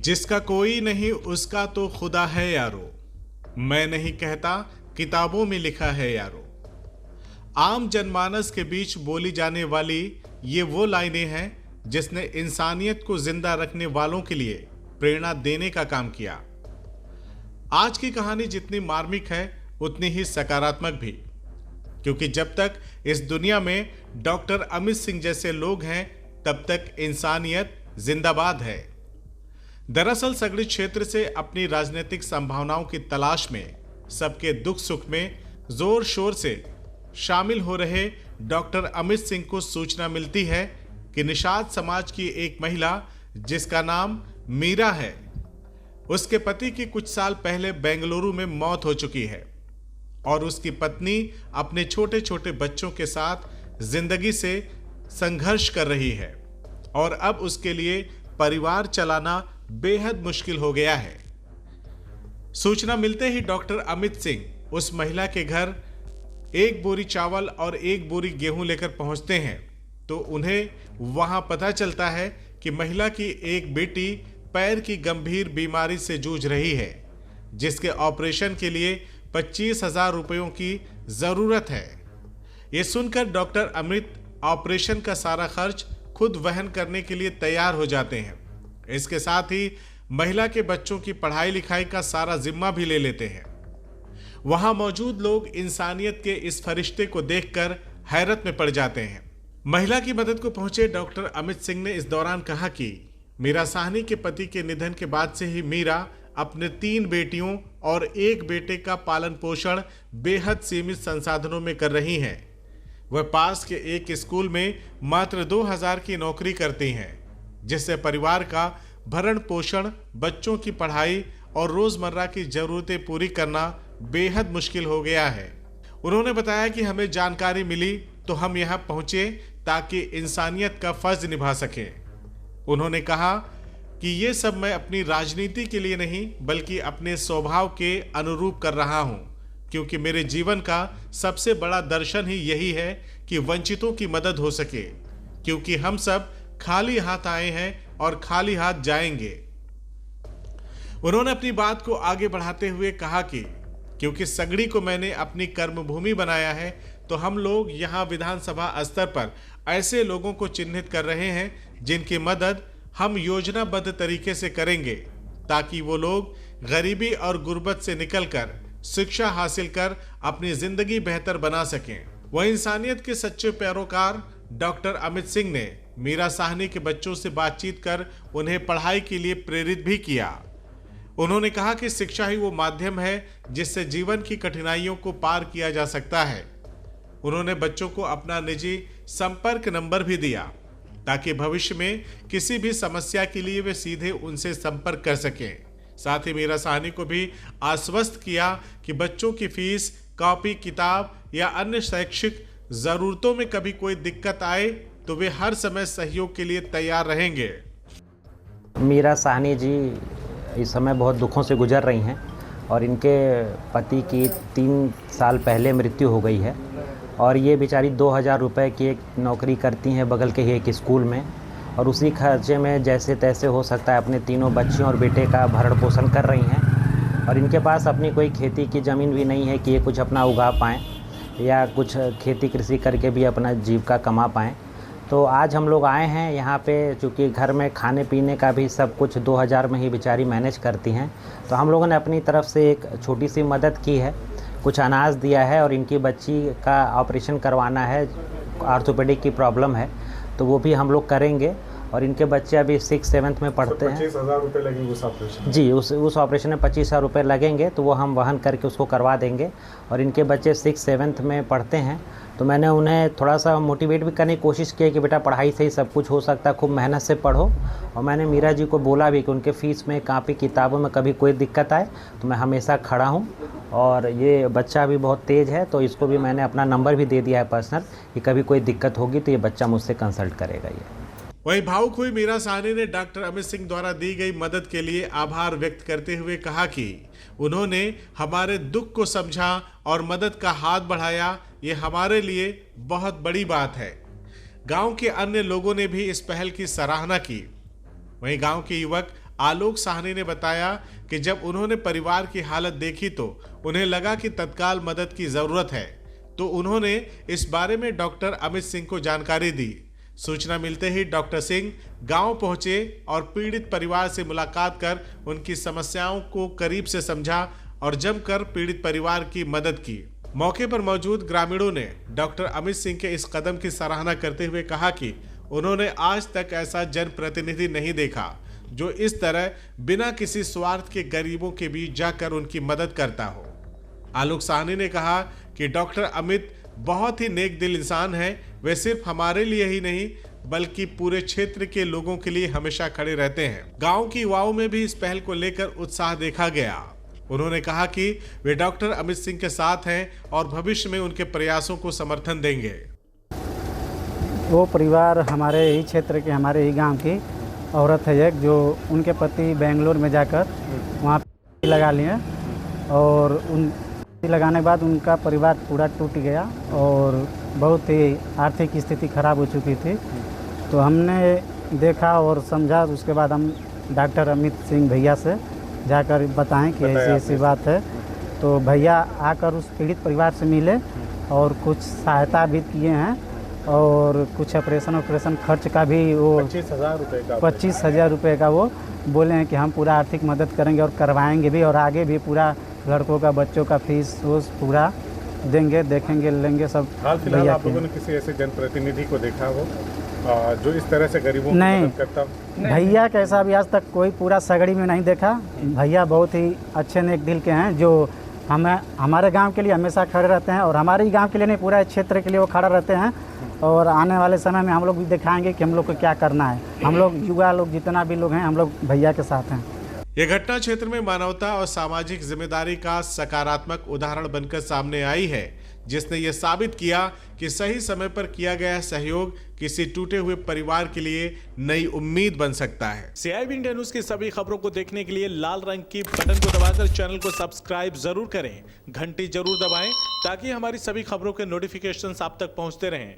जिसका कोई नहीं उसका तो खुदा है यारो, मैं नहीं कहता किताबों में लिखा है यारो। आम जनमानस के बीच बोली जाने वाली ये वो लाइनें हैं जिसने इंसानियत को जिंदा रखने वालों के लिए प्रेरणा देने का काम किया। आज की कहानी जितनी मार्मिक है उतनी ही सकारात्मक भी, क्योंकि जब तक इस दुनिया में डॉक्टर अमित सिंह जैसे लोग हैं तब तक इंसानियत जिंदाबाद है। दरअसल सगड़ी क्षेत्र से अपनी राजनीतिक संभावनाओं की तलाश में सबके दुख सुख में जोर शोर से शामिल हो रहे डॉक्टर अमित सिंह को सूचना मिलती है कि निषाद समाज की एक महिला जिसका नाम मीरा है, उसके पति की कुछ साल पहले बेंगलुरु में मौत हो चुकी है और उसकी पत्नी अपने छोटे छोटे बच्चों के साथ जिंदगी से संघर्ष कर रही है और अब उसके लिए परिवार चलाना बेहद मुश्किल हो गया है। सूचना मिलते ही डॉक्टर अमित सिंह उस महिला के घर एक बोरी चावल और एक बोरी गेहूं लेकर पहुंचते हैं तो उन्हें वहां पता चलता है कि महिला की एक बेटी पैर की गंभीर बीमारी से जूझ रही है, जिसके ऑपरेशन के लिए 25,000 रुपयों की जरूरत है। ये सुनकर डॉक्टर अमित ऑपरेशन का सारा खर्च खुद वहन करने के लिए तैयार हो जाते हैं। इसके साथ ही महिला के बच्चों की पढ़ाई लिखाई का सारा जिम्मा भी ले लेते हैं। वहां मौजूद लोग इंसानियत के इस फरिश्ते को देखकर हैरत में पड़ जाते हैं। महिला की मदद को पहुंचे डॉक्टर अमित सिंह ने इस दौरान कहा कि मीरा साहनी के पति के निधन के बाद से ही मीरा अपने 3 बेटियों और एक बेटे का पालन पोषण बेहद सीमित संसाधनों में कर रही हैं। वह पास के एक स्कूल में मात्र 2,000 की नौकरी करती हैं, जिससे परिवार का भरण पोषण, बच्चों की पढ़ाई और रोजमर्रा की जरूरतें पूरी करना बेहद मुश्किल हो गया है। उन्होंने बताया कि हमें जानकारी मिली तो हम यहाँ पहुंचे ताकि इंसानियत का फर्ज निभा सकें। उन्होंने कहा कि ये सब मैं अपनी राजनीति के लिए नहीं बल्कि अपने स्वभाव के अनुरूप कर रहा हूँ, क्योंकि मेरे जीवन का सबसे बड़ा दर्शन ही यही है कि वंचितों की मदद हो सके, क्योंकि हम सब खाली हाथ आए हैं और खाली हाथ जाएंगे। उन्होंने अपनी बात को आगे बढ़ाते हुए कहा कि क्योंकि सगड़ी को मैंने अपनी कर्मभूमि बनाया है तो हम लोग यहाँ विधानसभा स्तर पर ऐसे लोगों को चिन्हित कर रहे हैं जिनकी मदद हम योजनाबद्ध तरीके से करेंगे ताकि वो लोग गरीबी और गुर्बत से निकलकर शिक्षा हासिल कर अपनी जिंदगी बेहतर बना सकें। वह इंसानियत के सच्चे पैरोकार डॉक्टर अमित सिंह ने मीरा साहनी के बच्चों से बातचीत कर उन्हें पढ़ाई के लिए प्रेरित भी किया। उन्होंने कहा कि शिक्षा ही वो माध्यम है जिससे जीवन की कठिनाइयों को पार किया जा सकता है। उन्होंने बच्चों को अपना निजी संपर्क नंबर भी दिया ताकि भविष्य में किसी भी समस्या के लिए वे सीधे उनसे संपर्क कर सकें। साथ ही मीरा साहनी को भी आश्वस्त किया कि बच्चों की फीस, कॉपी किताब या अन्य शैक्षिक जरूरतों में कभी कोई दिक्कत आए तो वे हर समय सहयोग के लिए तैयार रहेंगे। मीरा साहनी जी इस समय बहुत दुखों से गुजर रही हैं और इनके पति की 3 साल पहले मृत्यु हो गई है और ये बेचारी 2,000 रुपये की एक नौकरी करती हैं बगल के ही एक स्कूल में और उसी खर्चे में जैसे तैसे हो सकता है अपने 3 बच्चियों और बेटे का भरण पोषण कर रही हैं। और इनके पास अपनी कोई खेती की ज़मीन भी नहीं है कि ये कुछ अपना उगा पाएँ या कुछ खेती कृषि करके भी अपना जीविका कमा पाएँ। तो आज हम लोग आए हैं यहाँ पे, चूँकि घर में खाने पीने का भी सब कुछ 2,000 में ही बेचारी मैनेज करती हैं, तो हम लोगों ने अपनी तरफ से एक छोटी सी मदद की है, कुछ अनाज दिया है और इनकी बच्ची का ऑपरेशन करवाना है, ऑर्थोपेडिक की प्रॉब्लम है तो वो भी हम लोग करेंगे। और इनके बच्चे अभी 6-7 में पढ़ते हैं। 25,000 रुपये लगेंगे उस ऑपरेशन? जी, उस ऑपरेशन में 25,000 रुपये लगेंगे तो वो हम वहन करके उसको करवा देंगे। और इनके बच्चे 6-7 में पढ़ते हैं तो मैंने उन्हें थोड़ा सा मोटिवेट भी करने की कोशिश की कि बेटा पढ़ाई से ही सब कुछ हो सकता है, खूब मेहनत से पढ़ो। और मैंने मीरा जी को बोला भी कि उनके फ़ीस में, कापी किताबों में कभी कोई दिक्कत आए तो मैं हमेशा खड़ा हूँ। और ये बच्चा भी बहुत तेज़ है तो इसको भी मैंने अपना नंबर भी दे दिया है पर्सनल, कि कभी कोई दिक्कत होगी तो ये बच्चा मुझसे कंसल्ट करेगा। ये वहीं भावुक हुई मीरा साहनी ने डॉक्टर अमित सिंह द्वारा दी गई मदद के लिए आभार व्यक्त करते हुए कहा कि उन्होंने हमारे दुख को समझा और मदद का हाथ बढ़ाया, ये हमारे लिए बहुत बड़ी बात है। गांव के अन्य लोगों ने भी इस पहल की सराहना की। वहीं गांव के युवक आलोक साहनी ने बताया कि जब उन्होंने परिवार की हालत देखी तो उन्हें लगा कि तत्काल मदद की जरूरत है, तो उन्होंने इस बारे में डॉक्टर अमित सिंह को जानकारी दी। सूचना मिलते ही डॉक्टर सिंह गांव पहुंचे और पीड़ित परिवार से मुलाकात कर उनकी समस्याओं को करीब से समझा और जमकर पीड़ित परिवार की मदद की। मौके पर मौजूद ग्रामीणों ने डॉक्टर अमित सिंह के इस कदम की सराहना करते हुए कहा कि उन्होंने आज तक ऐसा जनप्रतिनिधि नहीं देखा जो इस तरह बिना किसी स्वार्थ के गरीबों के बीच जाकर उनकी मदद करता हो। आलोक साहनी ने कहा कि डॉक्टर अमित बहुत ही नेक दिल इंसान हैं। वे सिर्फ हमारे लिए ही नहीं बल्कि पूरे क्षेत्र के लोगों के लिए हमेशा खड़े रहते हैं। गांव की युवाओं में भी इस पहल को लेकर उत्साह देखा गया। उन्होंने कहा कि वे डॉक्टर अमित सिंह के साथ हैं और भविष्य में उनके प्रयासों को समर्थन देंगे। वो परिवार हमारे ही क्षेत्र के, हमारे ही गांव की औरत है एक, जो उनके पति बेंगलोर में जाकर वहाँ पे लगा लिए और उन लगाने के बाद उनका परिवार पूरा टूट गया और बहुत ही आर्थिक स्थिति खराब हो चुकी थी। तो हमने देखा और समझा, उसके बाद हम डॉक्टर अमित सिंह भैया से जाकर बताएं कि ऐसी ऐसी बात है। तो भैया आकर उस पीड़ित परिवार से मिले और कुछ सहायता भी किए हैं और कुछ ऑपरेशन खर्च का भी वो 25,000 रुपये का वो बोले हैं कि हम पूरा आर्थिक मदद करेंगे और करवाएंगे भी, और आगे भी पूरा लड़कों का बच्चों का फीस पूरा देंगे, देखेंगे, लेंगे सब। हाल फिलहाल आप लोगों ने किसी ऐसे जनप्रतिनिधि को देखा हो जो इस तरह से गरीबों की मदद करता? भैया कैसा भी आज तक कोई पूरा सगड़ी में नहीं देखा। भैया बहुत ही अच्छे नेक दिल के हैं जो हमारे गांव के लिए हमेशा खड़े रहते हैं और हमारे ही गांव के लिए नहीं, पूरा क्षेत्र के लिए वो खड़ा रहते हैं। और आने वाले समय में हम लोग भी दिखाएंगे कि हम लोग को क्या करना है। हम लोग युवा लोग जितना भी लोग हैं, हम लोग भैया के साथ हैं। यह घटना क्षेत्र में मानवता और सामाजिक जिम्मेदारी का सकारात्मक उदाहरण बनकर सामने आई है, जिसने यह साबित किया कि सही समय पर किया गया सहयोग किसी टूटे हुए परिवार के लिए नई उम्मीद बन सकता है। CIB इंडिया न्यूज की सभी खबरों को देखने के लिए लाल रंग की बटन को दबाकर चैनल को सब्सक्राइब जरूर करें, घंटी जरूर दबाएं ताकि हमारी सभी खबरों के नोटिफिकेशंस आप तक पहुंचते रहें।